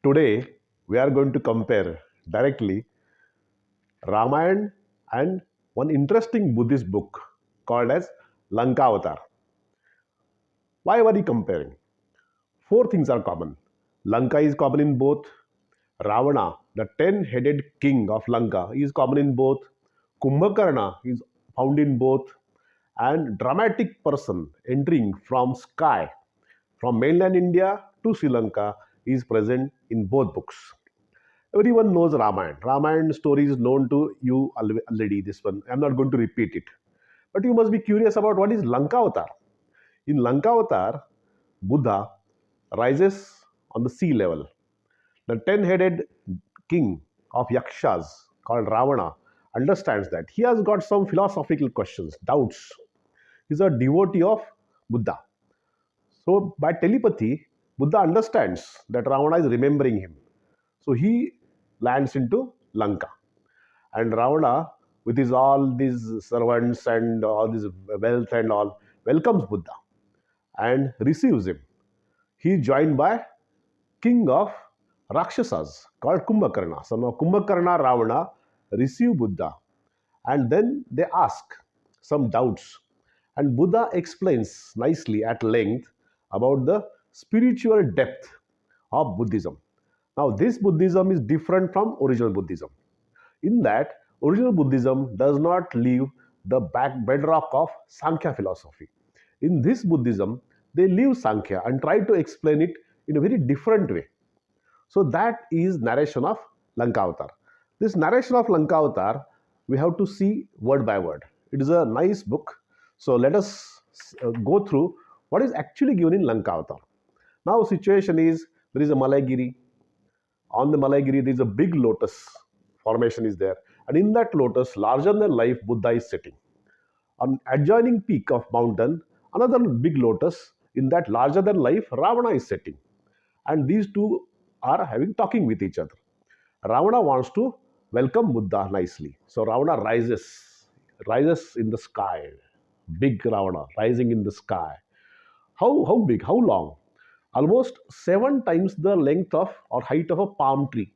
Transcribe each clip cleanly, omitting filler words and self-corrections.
today we are going to compare directly Ramayana and one interesting Buddhist book called as Lankavatar. Why are we comparing? Four things are common. Lanka is common in both. Ravana, the 10-headed king of Lanka, is common in both. Kumbhakarna is found in both. And dramatic person entering from sky, from mainland India to Sri Lanka, is present in both books. Everyone knows Ramayana. Ramayana story is known to you already. This one, I'm not going to repeat it. But you must be curious about what is Lankavatar. In Lankavatar, Buddha rises on the sea level. The 10-headed king of Yakshas called Ravana understands that. He has got some philosophical questions, doubts. He's a devotee of Buddha. So, by telepathy, Buddha understands that Ravana is remembering him. So, he lands into Lanka. And Ravana, with his all these servants and all this wealth and all, welcomes Buddha and receives him. He is joined by king of Rakshasas called Kumbhakarna. So now Kumbhakarna Ravana receive Buddha and then they ask some doubts. And Buddha explains nicely at length about the spiritual depth of Buddhism. Now, this Buddhism is different from original Buddhism. In that, original Buddhism does not leave the bedrock of Sankhya philosophy. In this Buddhism, they leave Sankhya and try to explain it in a very different way. So that is narration of Lankavatar. This narration of Lankavatar, we have to see word by word. It is a nice book. So let us go through what is actually given in Lankavatar. Now situation is, there is a Malaygiri. On the Malaygiri, there is a big lotus formation is there. And in that lotus, larger than life, Buddha is sitting. On adjoining peak of mountain, another big lotus, in that larger than life, Ravana is sitting. And these two are having talking with each other. Ravana wants to welcome Buddha nicely. So Ravana rises in the sky. Big Ravana rising in the sky. How big? How long? Almost 7 times the length of or height of a palm tree.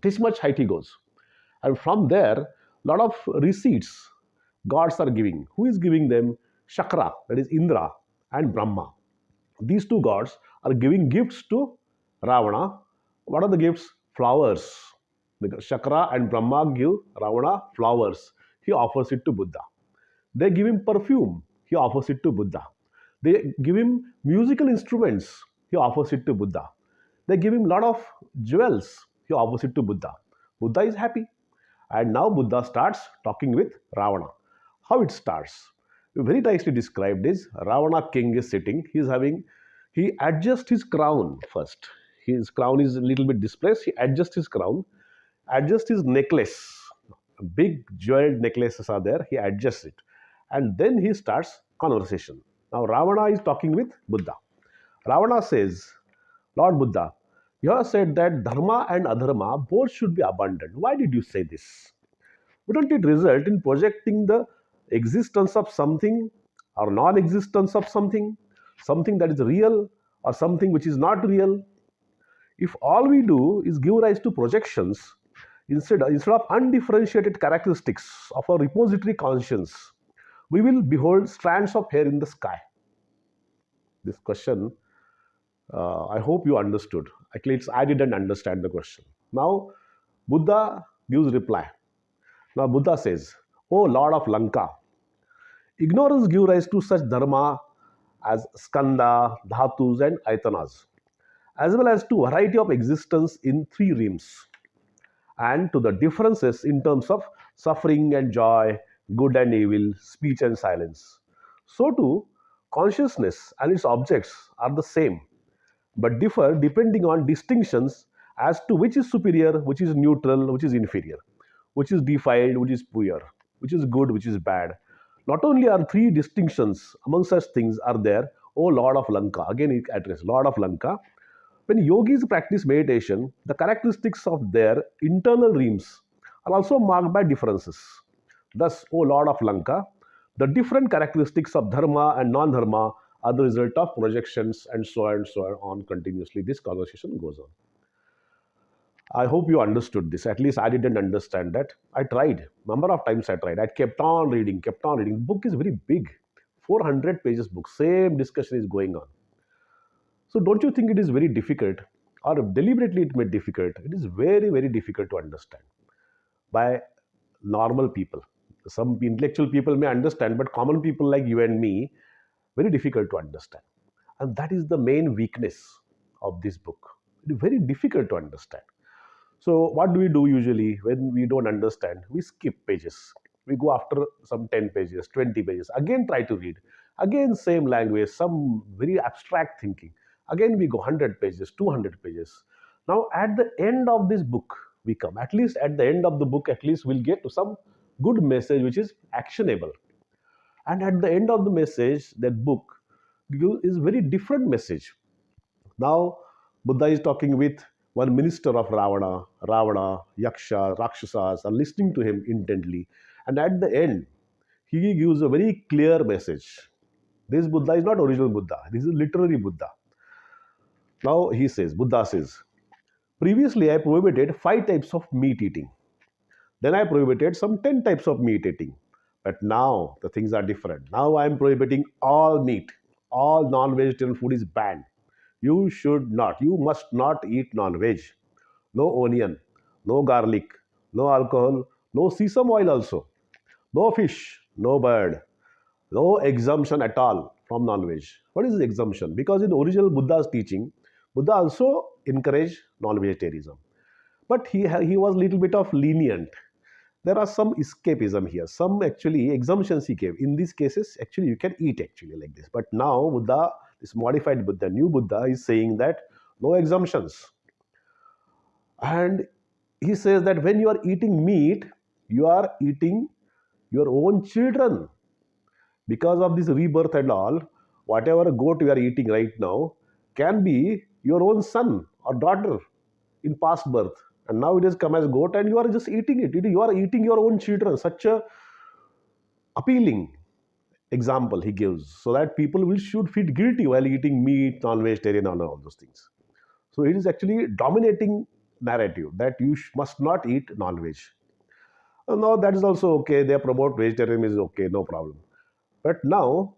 This much height he goes. And from there, lot of receipts gods are giving. Who is giving them? Shakra, that is Indra, and Brahma. These two gods are giving gifts to Ravana. What are the gifts? Flowers. Because Shakra and Brahma give Ravana flowers. He offers it to Buddha. They give him perfume. He offers it to Buddha. They give him musical instruments. He offers it to Buddha. They give him a lot of jewels. He offers it to Buddha. Buddha is happy. And now Buddha starts talking with Ravana. How it starts? Very nicely described is Ravana king is sitting. He adjusts his crown first. His crown is a little bit displaced. He adjusts his crown, adjusts his necklace. Big jeweled necklaces are there. He adjusts it. And then he starts conversation. Now Ravana is talking with Buddha. Ravana says, Lord Buddha, you have said that dharma and adharma both should be abandoned. Why did you say this? Wouldn't it result in projecting the existence of something or non-existence of something, something that is real or something which is not real? If all we do is give rise to projections instead of undifferentiated characteristics of a repository conscience, we will behold strands of hair in the sky. This question, I hope you understood. At least I didn't understand the question. Now, Buddha gives reply. Now, Buddha says, O Lord of Lanka, ignorance gives rise to such dharma as skandha, dhatus, and aitanas, as well as to variety of existence in 3 realms, and to the differences in terms of suffering and joy, good and evil, speech and silence. So too, consciousness and its objects are the same, but differ depending on distinctions as to which is superior, which is neutral, which is inferior, which is defiled, which is pure, which is good, which is bad. Not only are 3 distinctions among such things are there, O Lord of Lanka, again it address Lord of Lanka. When yogis practice meditation, the characteristics of their internal realms are also marked by differences. Thus, O Lord of Lanka, the different characteristics of dharma and non-dharma are the result of projections and so on continuously. This conversation goes on. I hope you understood this. At least I didn't understand that. I tried. Number of times I tried. I kept on reading, kept on reading. Book is very big. 400 pages book. Same discussion is going on. So don't you think it is very difficult, or deliberately it made difficult? It is very, very difficult to understand by normal people. Some intellectual people may understand, but common people like you and me, very difficult to understand. And that is the main weakness of this book. It is very difficult to understand. So what do we do usually when we don't understand? We skip pages. We go after some 10 pages, 20 pages. Again try to read. Again same language, some very abstract thinking. Again we go 100 pages, 200 pages. Now at the end of this book, we come. At least at the end of the book, at least we'll get to some good message which is actionable. And at the end of the message, that book is very different message. Now, Buddha is talking with one minister of Ravana, Yaksha, Rakshasas are listening to him intently. And at the end, he gives a very clear message. This Buddha is not original Buddha. This is literary Buddha. Now he says, Buddha says, previously I prohibited 5 types of meat eating. Then I prohibited some 10 types of meat eating. But now the things are different. Now I am prohibiting all meat. All non-vegetarian food is banned. You must not eat non-veg. No onion, no garlic, no alcohol, no sesame oil also. No fish, no bird, no exemption at all from non-veg. What is the exemption? Because in the original Buddha's teaching, Buddha also encouraged non-vegetarianism. But he was little bit of lenient. There are some escapism here, some actually exemptions he gave. In these cases, actually you can eat actually like this. But now Buddha, this modified Buddha, new Buddha is saying that no exemptions. And he says that when you are eating meat, you are eating your own children. Because of this rebirth and all, whatever goat you are eating right now can be your own son or daughter in past birth. And now it has come as goat and you are just eating it. You are eating your own children. Such a appealing example he gives, so that people will should feel guilty while eating meat, non-vegetarian, and all those things. So it is actually dominating narrative that you must not eat non-veg. Now that is also okay. They promote vegetarianism is okay, no problem. But now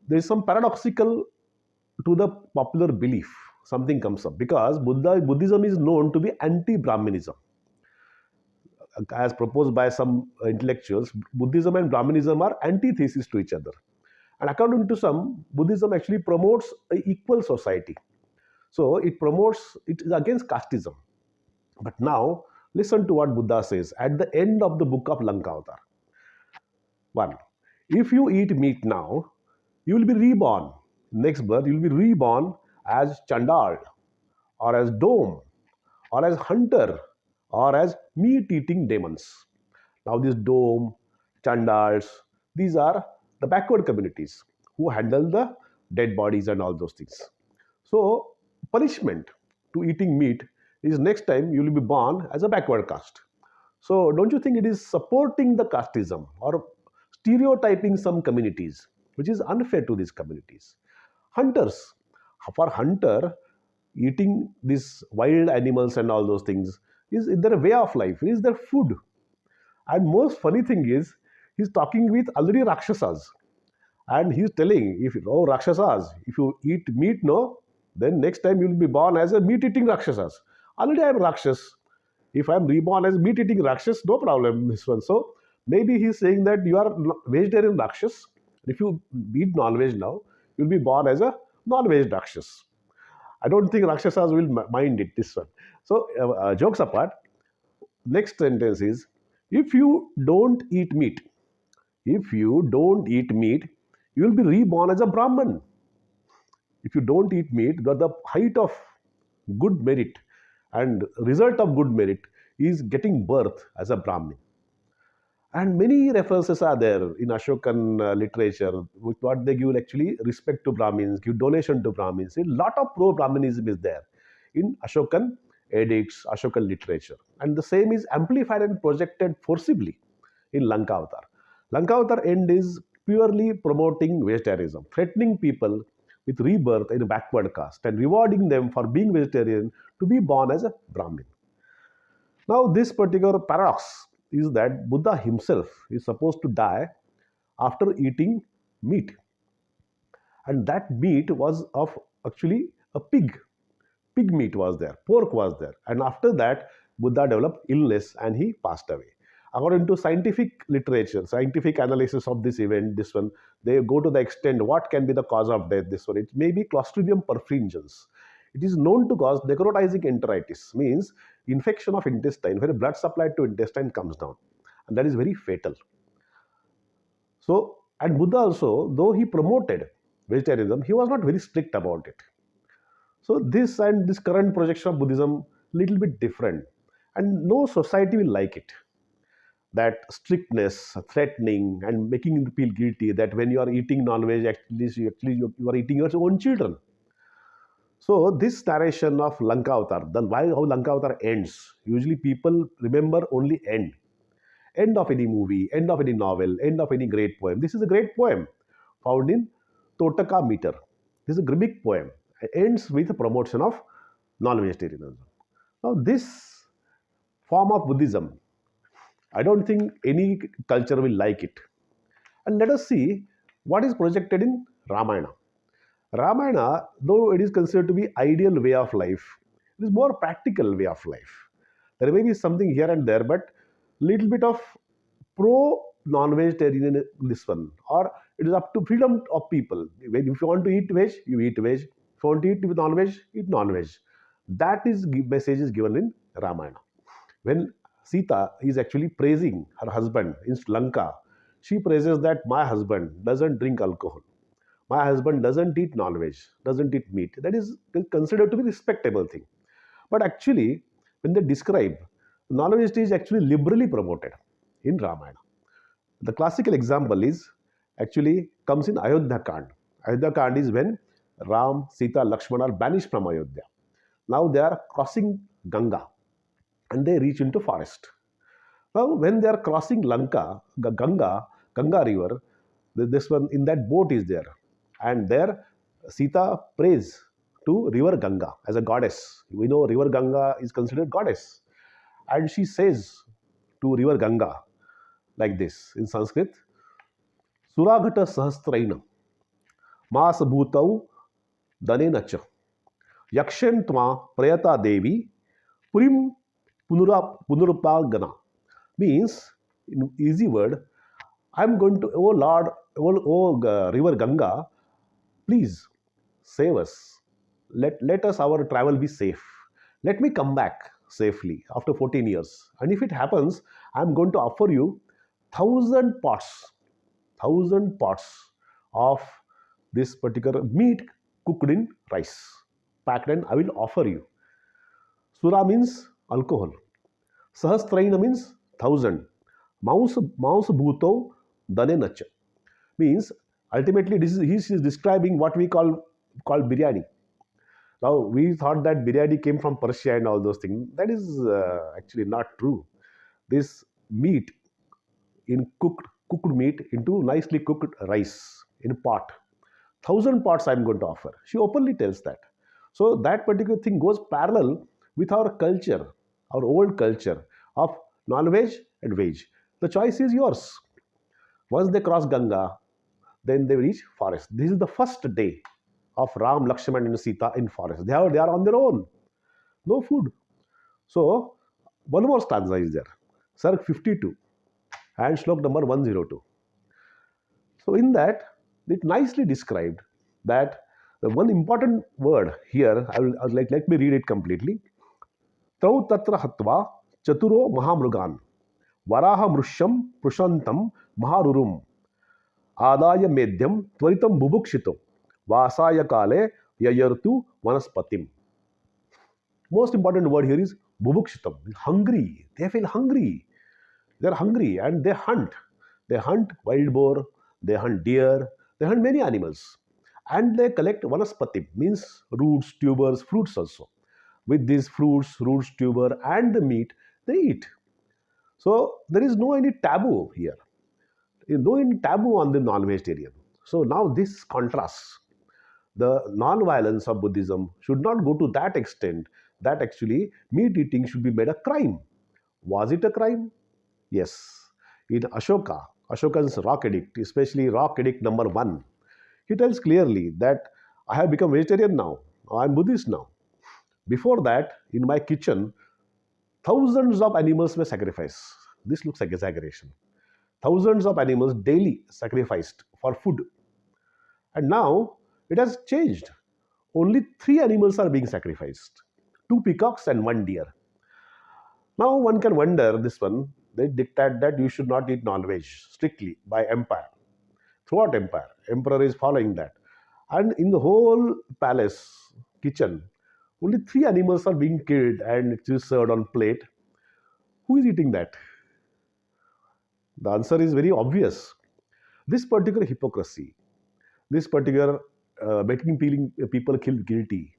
there is some paradoxical to the popular belief. Something comes up because Buddhism is known to be anti-Brahminism, as proposed by some intellectuals. Buddhism and Brahminism are antithesis to each other. And according to some, Buddhism actually promotes an equal society. So it is against casteism. But now, listen to what Buddha says at the end of the book of Lankavatar. 1. If you eat meat now, you will be reborn. Next birth, you will be reborn as Chandal, or as Dome, or as Hunter, or as meat-eating demons. Now, this Dome, Chandals, these are the backward communities who handle the dead bodies and all those things. So, punishment to eating meat is next time you will be born as a backward caste. So, don't you think it is supporting the casteism or stereotyping some communities, which is unfair to these communities? Hunters, for hunter, eating these wild animals and all those things is their way of life, is their food. And most funny thing is, he's talking with already Rakshasas. And he's telling, if oh Rakshasas, if you eat meat, no, then next time you'll be born as a meat-eating Rakshasas. Already I'm Rakshas. If I'm reborn as meat-eating Rakshas, no problem, this one. So maybe he's saying that you are vegetarian Rakshas. If you eat non-veg now, you'll be born as a non-veg Rakshas. I don't think Rakshasas will mind it, this one. So jokes apart, next sentence is, if you don't eat meat, if you don't eat meat, you will be reborn as a Brahman. If you don't eat meat, the height of good merit and result of good merit is getting birth as a Brahmin. And many references are there in Ashokan literature, with what they give actually respect to Brahmins, give donation to Brahmins. A lot of pro-Brahminism is there in Ashokan edicts, Ashokan literature. And the same is amplified and projected forcibly in Lankavatar. Lankavatar end is purely promoting vegetarianism, threatening people with rebirth in a backward caste and rewarding them for being vegetarian to be born as a Brahmin. Now, this particular paradox is that Buddha himself is supposed to die after eating meat, and that meat was of actually a pig. Pig meat was there, pork was there, and after that, Buddha developed illness and he passed away. According to scientific literature, scientific analysis of this event, this one, they go to the extent what can be the cause of death. This one, it may be Clostridium perfringens. It is known to cause necrotizing enteritis, means infection of intestine where blood supply to intestine comes down, and that is very fatal. So, and Buddha also, though he promoted vegetarianism, he was not very strict about it. So this and this current projection of Buddhism little bit different, and no society will like it. That strictness, threatening, and making you feel guilty. That when you are eating non-veg, you are eating your own children. So this narration of Lankavatar, then why how Lankavatar ends? Usually people remember only end of any movie, end of any novel, end of any great poem. This is a great poem found in Totaka Meter. This is a Grimmic poem. It ends with a promotion of non-vegetarianism. Now, this form of Buddhism, I don't think any culture will like it. And let us see what is projected in Ramayana. Ramayana, though it is considered to be ideal way of life, it is more practical way of life. There may be something here and there, but little bit of pro non-vegetarian in this one, or it is up to freedom of people. If you want to eat veg, you eat veg. If you want to eat with non-veg, eat non-veg. That is message is given in Ramayana. When Sita is actually praising her husband in Lanka, she praises that my husband doesn't drink alcohol. My husband doesn't eat non-veg, doesn't eat meat. That is considered to be respectable thing. But actually, when they describe, non-veg is actually liberally promoted in Ramayana. The classical example is actually comes in Ayodhya Kand. Ayodhya Kand is when Ram, Sita, Lakshmana are banished from Ayodhya. Now they are crossing Ganga and they reach into forest. Now when they are crossing Ganga river, this one in that boat is there, and there Sita prays to river Ganga as a goddess. We know river Ganga is considered goddess, and she says to river Ganga like this in Sanskrit: Suragata Sahasraina Mas Bhutau Danenacha Yakshen Tma Prayata Devi Purim Punurupagana. Means, in easy word, I am going to, oh Lord, river Ganga, please save us. Let us our travel be safe. Let me come back safely after 14 years. And if it happens, I am going to offer you 1,000 pots, 1,000 pots of this particular meat cooked in rice, packed, and I will offer you. Sura means alcohol. Sahasraina means 1,000. Mouse bhuto dane nacha means ultimately this is he is describing what we call biryani. Now we thought that biryani came from Persia and all those things. That is actually not true. This meat in cooked meat into nicely cooked rice in a pot. 1,000 pots I'm going to offer. She openly tells that. So that particular thing goes parallel with our culture, our old culture of non-veg and veg. The choice is yours. Once they cross Ganga, then they reach forest. This is the first day of Ram, Lakshman, and Sita in forest. They are on their own. No food. So one more stanza is there. Sarg 52 and Shlok number 102. So in that, it nicely described that the one important word here, I will let me read it completely. Trau tatra hatva chaturo mahamrugan varaha mrusham prushantam maharurum adaya medyam tvaritam bubukshito vasaya kale yayartu vanaspatim. Most important word here is bubukshitam, hungry. They feel hungry. They are hungry and they hunt. They hunt wild boar, they hunt deer, they hunt many animals. And they collect vanaspati, means roots, tubers, fruits also. With these fruits, roots, tuber, and the meat, they eat. So there is no any taboo here. No any taboo on the non-vegetarian. So now this contrasts. The non-violence of Buddhism should not go to that extent that actually meat eating should be made a crime. Was it a crime? Yes. In Ashokan's Rock Edict, especially Rock Edict number 1, he tells clearly that I have become vegetarian now. I am Buddhist now. Before that, in my kitchen, thousands of animals were sacrificed. This looks like exaggeration. Thousands of animals daily sacrificed for food. And now it has changed. Only three animals are being sacrificed, two peacocks and one deer. Now one can wonder this one, they dictate that you should not eat non-veg strictly by empire. Throughout empire, emperor is following that. And in the whole palace kitchen, only three animals are being killed and it is served on plate. Who is eating that? The answer is very obvious. This particular hypocrisy, this particular making people feel guilty,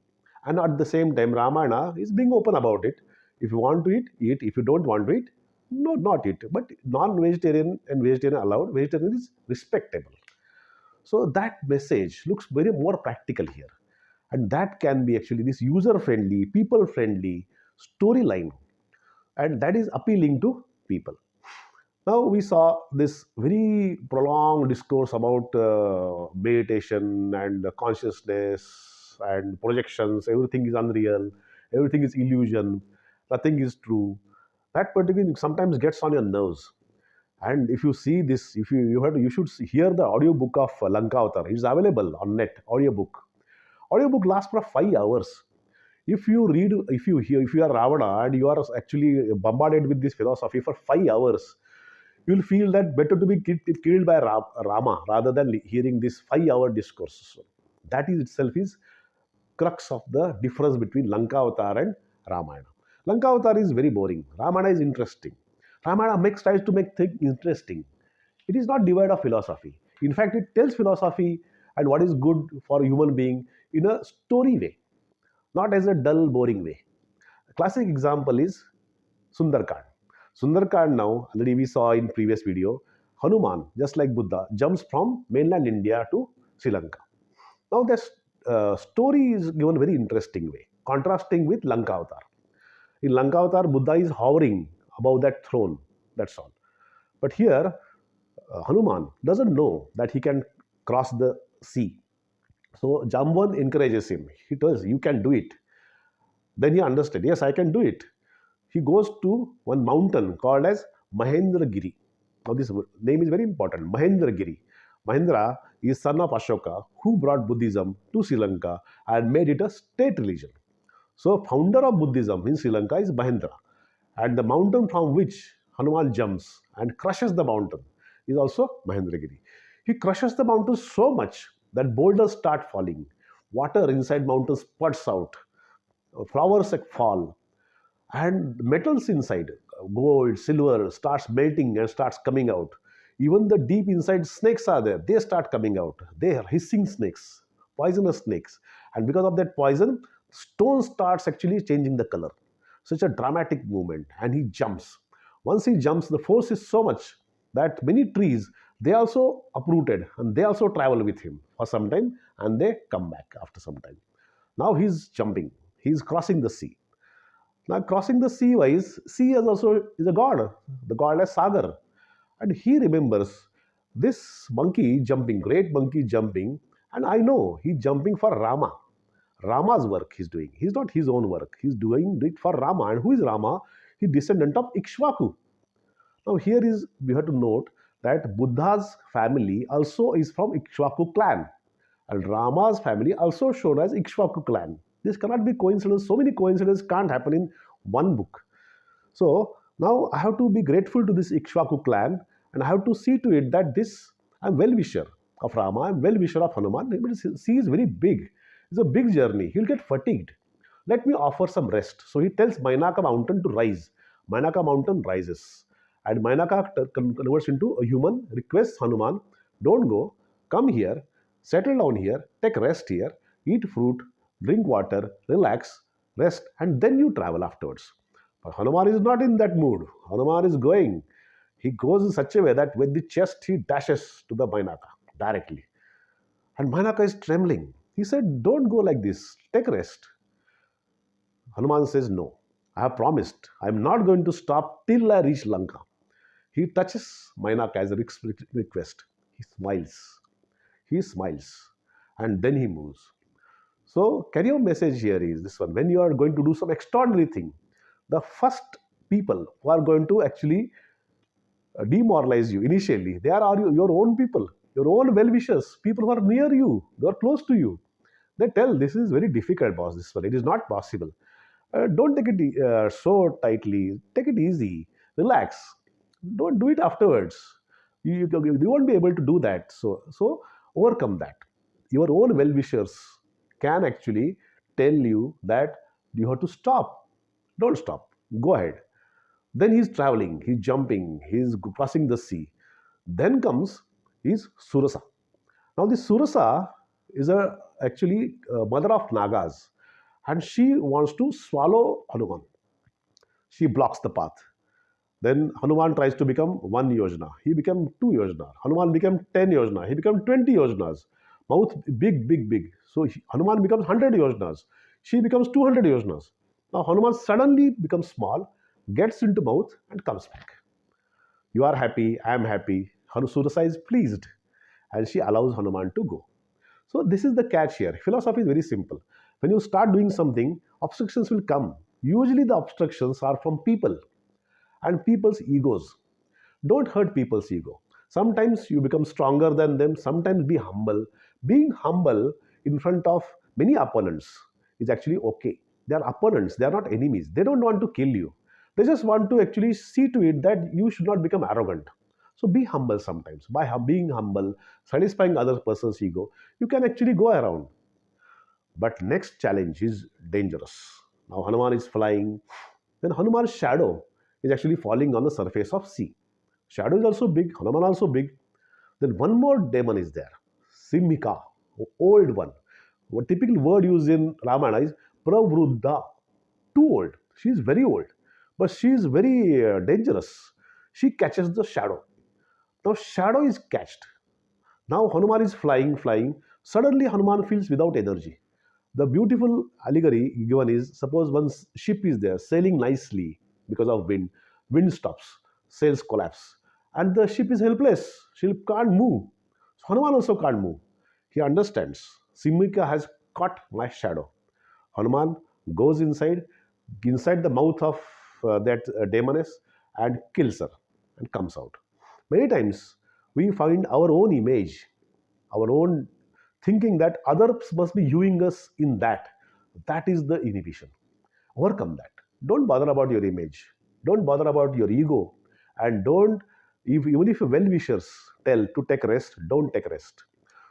and at the same time, Ramayana is being open about it. If you want to eat, eat. If you don't want to eat, no, not eat. But non-vegetarian and vegetarian allowed. Vegetarian is respectable. So that message looks very more practical here, and that can be actually this user-friendly, people-friendly storyline, and that is appealing to people. Now we saw this very prolonged discourse about meditation and consciousness and projections. Everything is unreal, everything is illusion, nothing is true. That particularly sometimes gets on your nerves. And if you see this, if you have to, you should hear the audiobook of Lankavatar. It's available on net. Audiobook lasts for 5 hours. If you read, if you hear, if you are Ravana and you are actually bombarded with this philosophy for 5 hours, you'll feel that better to be killed by Rama rather than hearing this 5 hour discourse. So that is itself is crux of the difference between Lankavatar and Ramayana. Lankavatar is very boring. Ramayana is interesting. Ramayana makes tries to make things interesting. It is not devoid of philosophy. In fact, it tells philosophy and what is good for a human being in a story way, not as a dull, boring way. A classic example is Sundarkand. Sundarkand now, already we saw in previous video, Hanuman, just like Buddha, jumps from mainland India to Sri Lanka. Now this story is given very interesting way, contrasting with Lankavatar. In Lankavatar, Buddha is hovering above that throne, that's all. But here, Hanuman doesn't know that he can cross the sea. So Jamban encourages him. He tells, you can do it. Then he understood, yes, I can do it. He goes to one mountain called as Mahendragiri. Now this name is very important, Mahendragiri. Mahendra is son of Ashoka who brought Buddhism to Sri Lanka and made it a state religion. So founder of Buddhism in Sri Lanka is Mahendra. And the mountain from which Hanuman jumps and crushes the mountain is also Mahendragiri. He crushes the mountain so much that boulders start falling. Water inside mountains spurts out. Flowers fall and metals inside, gold, silver, starts melting and starts coming out. Even the deep inside snakes are there, they start coming out. They are hissing snakes, poisonous snakes, and because of that poison, stone starts actually changing the color. Such a dramatic movement, and he jumps. Once he jumps, the force is so much that many trees, they also uprooted and they also travel with him for some time and they come back after some time. Now he's jumping, he's crossing the sea. Now crossing the sea wise, sea is also is a god, the god as Sagar. And he remembers this monkey jumping, great monkey jumping, and I know he's jumping for Rama. Rama's work he's doing. He's not his own work. He's doing it for Rama. And who is Rama? He descendant of Ikshvaku. Now here is we have to note that Buddha's family also is from Ikshvaku clan. And Rama's family also shown as Ikshvaku clan. This cannot be coincidence. So many coincidences can't happen in one book. So now I have to be grateful to this Ikshvaku clan and I have to see to it that this I'm well-wisher of Rama, I'm well-wisher of Hanuman. Sea is very big. It's a big journey. He'll get fatigued. Let me offer some rest. So he tells Mainaka mountain to rise. Mainaka mountain rises. And Mainaka converts into a human, requests Hanuman, don't go, come here, settle down here, take rest here, eat fruit, drink water, relax, rest, and then you travel afterwards. But Hanuman is not in that mood. Hanuman is going. He goes in such a way that with the chest he dashes to the Mainaka directly. And Mainaka is trembling. He said, don't go like this. Take rest. Hanuman says, no. I have promised. I am not going to stop till I reach Lanka. He touches Mainak as a request. He smiles. He smiles. And then he moves. So, carry message here is this one. When you are going to do some extraordinary thing, the first people who are going to actually demoralize you initially, they are your own people, your own well-wishers, people who are near you, who are close to you. They tell, this is very difficult, boss, this one. It is not possible. Don't take it so tightly. Take it easy. Relax. Don't do it afterwards. You won't be able to do that. So overcome that. Your own well-wishers can actually tell you that you have to stop. Don't stop. Go ahead. Then he's traveling, he's jumping, he's crossing the sea. Then comes his Surasa. Now this Surasa is a actually mother of Nagas, and she wants to swallow Hanuman. She blocks the path. Then Hanuman tries to become one yojana. He became two yojana. Hanuman became 10 yojana. He became 20 yojanas. Mouth big, big, big. So Hanuman becomes 100 yojanas. She becomes 200 yojanas. Now Hanuman suddenly becomes small, gets into mouth and comes back. You are happy, I am happy. Surasa is pleased and she allows Hanuman to go. So this is the catch here. Philosophy is very simple. When you start doing something, obstructions will come. Usually the obstructions are from people and people's egos. Don't hurt people's ego. Sometimes you become stronger than them, sometimes be humble. Being humble in front of many opponents is actually okay. They are opponents, they are not enemies. They don't want to kill you. They just want to actually see to it that you should not become arrogant. So be humble sometimes. By being humble, satisfying other person's ego, you can actually go around. But next challenge is dangerous. Now Hanuman is flying. Then Hanuman's shadow is actually falling on the surface of sea. Shadow is also big, Hanuman also big. Then one more demon is there, Simhika, old one. What typical word used in Ramayana is pravruddha, too old. She is very old, but she is very dangerous. She catches the shadow. Now shadow is catched. Now Hanuman is flying, flying. Suddenly Hanuman feels without energy. The beautiful allegory given is, suppose one ship is there sailing nicely because of wind. Wind stops, sails collapse, and the ship is helpless. Ship can't move. So Hanuman also can't move. He understands. Simhika has caught my shadow. Hanuman goes inside the mouth of that demoness and kills her and comes out. Many times we find our own image, our own thinking that others must be viewing us in that. That is the inhibition. Overcome that. Don't bother about your image. Don't bother about your ego. And don't, even if well wishers tell to take rest, don't take rest.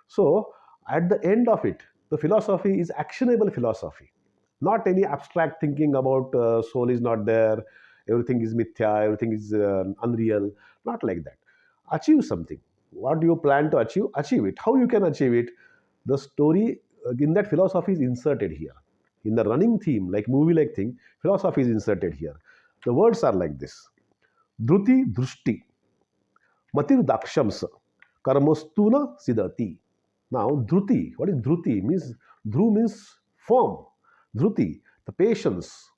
So, at the end of it, the philosophy is actionable philosophy, not any abstract thinking about soul is not there, everything is mithya, everything is unreal, not like that. Achieve something. What do you plan to achieve? Achieve it. How you can achieve it? The story in that philosophy is inserted here. In the running theme, like movie like thing, philosophy is inserted here. The words are like this: Dhruti Drushti, Matir Dakshams, Karmostuna Siddhati. Now, Dhruti, what is Dhruti? Dhru means firm. Dhruti, the patience,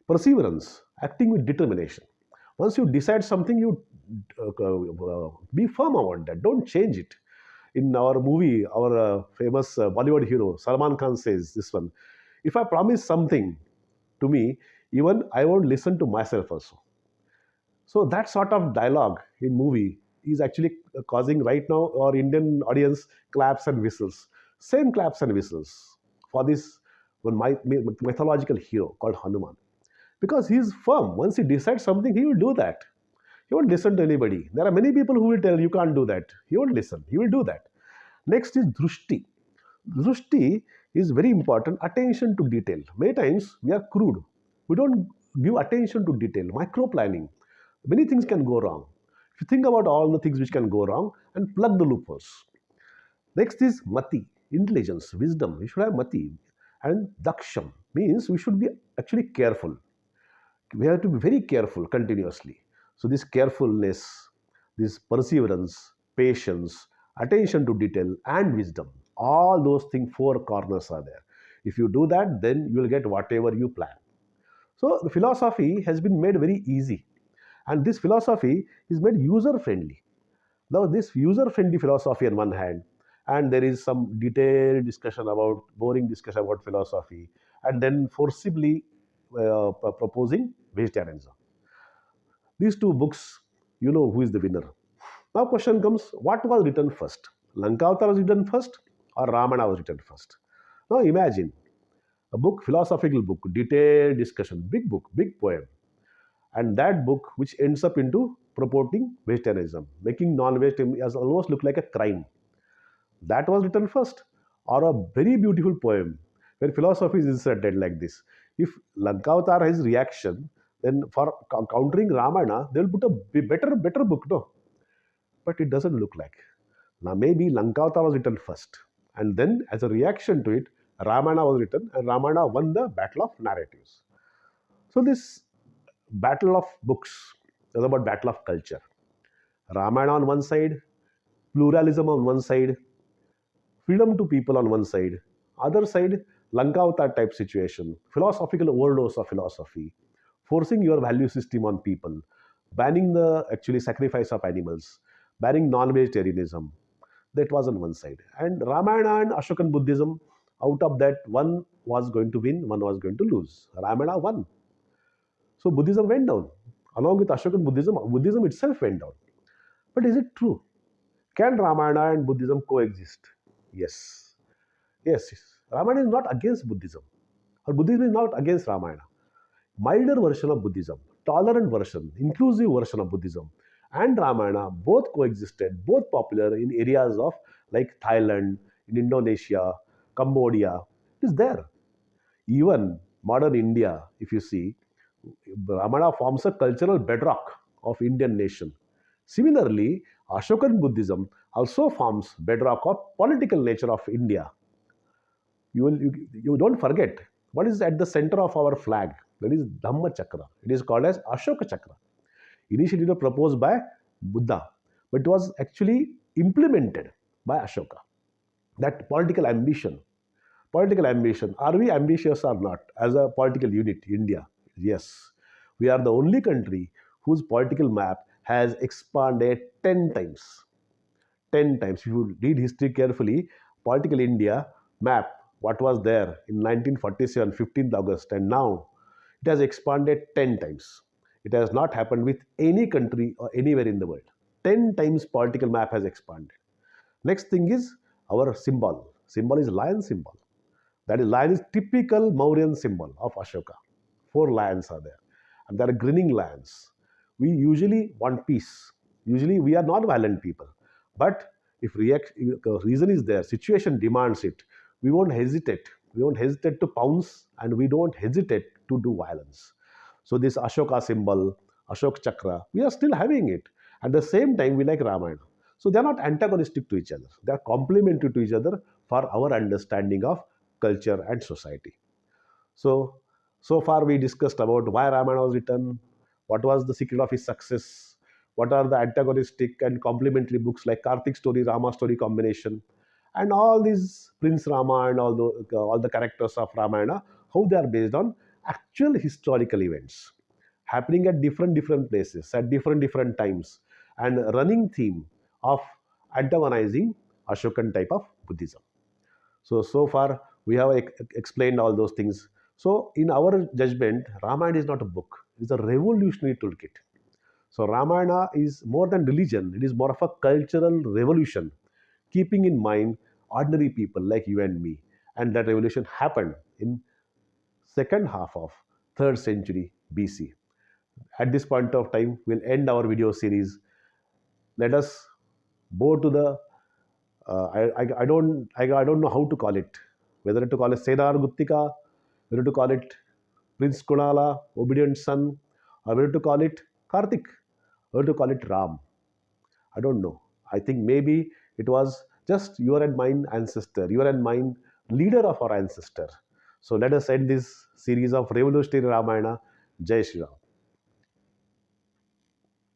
perseverance, acting with determination. Once you decide something, you be firm about that. Don't change it. In our movie, our famous Bollywood hero Salman Khan says this one: "If I promise something to me, even I won't listen to myself also." So that sort of dialogue in movie is actually causing right now our Indian audience claps and whistles. Same claps and whistles for this one mythological hero called Hanuman. Because he is firm. Once he decides something, he will do that. He won't listen to anybody. There are many people who will tell you can't do that. He won't listen. He will do that. Next is Drushti. Drushti is very important. Attention to detail. Many times we are crude. We don't give attention to detail. Micro planning. Many things can go wrong. If you think about all the things which can go wrong and plug the loopholes. Next is Mati, intelligence, wisdom. We should have Mati. And Daksham means we should be actually careful. We have to be very careful continuously. So this carefulness, this perseverance, patience, attention to detail, and wisdom, all those things, four corners are there. If you do that, then you will get whatever you plan. So the philosophy has been made very easy, and this philosophy is made user friendly. Now, this user friendly philosophy on one hand, and there is some detailed discussion about, boring discussion about philosophy, and then forcibly proposing vegetarianism. These two books, you know who is the winner. Now, question comes: what was written first? Lankavatar was written first, or Ramayana was written first? Now, imagine a book, philosophical book, detailed discussion, big book, big poem, and that book which ends up into purporting vegetarianism, making non-vegetarian as almost look like a crime. That was written first, or a very beautiful poem where philosophy is inserted like this. If Lankavatar has reaction, then for countering Ramayana, they will put a better book, no? But it doesn't look like. Now maybe Lankavatar was written first, and then as a reaction to it, Ramayana was written, and Ramayana won the battle of narratives. So this battle of books is about battle of culture. Ramayana on one side, pluralism on one side, freedom to people on one side, other side, Lankavatar type situation, philosophical overdose of philosophy, forcing your value system on people, banning the actually sacrifice of animals, banning non-vegetarianism. That was on one side. And Ramayana and Ashokan Buddhism, out of that, one was going to win, one was going to lose. Ramayana won. So Buddhism went down. Along with Ashokan Buddhism, Buddhism itself went down. But is it true? Can Ramayana and Buddhism coexist? Yes. Yes. Ramayana is not against Buddhism, or Buddhism is not against Ramayana. Milder version of Buddhism, tolerant version, inclusive version of Buddhism, and Ramayana both coexisted, both popular in areas of like Thailand, in Indonesia, Cambodia. It is there. Even modern India, if you see, Ramayana forms a cultural bedrock of Indian nation. Similarly, Ashokan Buddhism also forms bedrock of political nature of India. You don't forget what is at the center of our flag. That is Dhamma Chakra. It is called as Ashoka Chakra. Initially it was proposed by Buddha, but it was actually implemented by Ashoka. That political ambition. Are we ambitious or not as a political unit, India? Yes. We are the only country whose political map has expanded 10 times. 10 times. If you read history carefully, political India map, what was there in 1947, 15th August, and now it has expanded 10 times. It has not happened with any country or anywhere in the world. 10 times political map has expanded. Next thing is our symbol. Symbol is lion symbol. That is, lion is typical Mauryan symbol of Ashoka. Four lions are there, and there are grinning lions. We usually want peace. Usually, we are not violent people, but if reason is there, situation demands it, we won't hesitate. We won't hesitate to pounce, and we don't hesitate to do violence. So this Ashoka symbol, Ashok Chakra, we are still having it. At the same time, we like Ramayana. So they are not antagonistic to each other. They are complementary to each other for our understanding of culture and society. So, so far we discussed about why Ramayana was written, what was the secret of his success, what are the antagonistic and complementary books like Karthik story, Rama story combination, and all these Prince Rama and all the characters of Ramayana, how they are based on actual historical events happening at different places at different times, and running theme of antagonizing Ashokan type of Buddhism. So far we have explained all those things. So in our judgment, Ramayana is not a book; it is a revolutionary toolkit. So Ramayana is more than religion; it is more of a cultural revolution, keeping in mind ordinary people like you and me. And that revolution happened in second half of 3rd century BC. At this point of time, we'll end our video series. Let us go to the I don't know how to call it. Whether to call it Senar Guttika, whether to call it Prince Kunala, obedient son, or whether to call it Karthik, or to call it Ram. I don't know. I think maybe it was just your and mine ancestor, your and mine leader of our ancestor. So let us end this series of revolutionary Ramayana. Jai Shri Ram.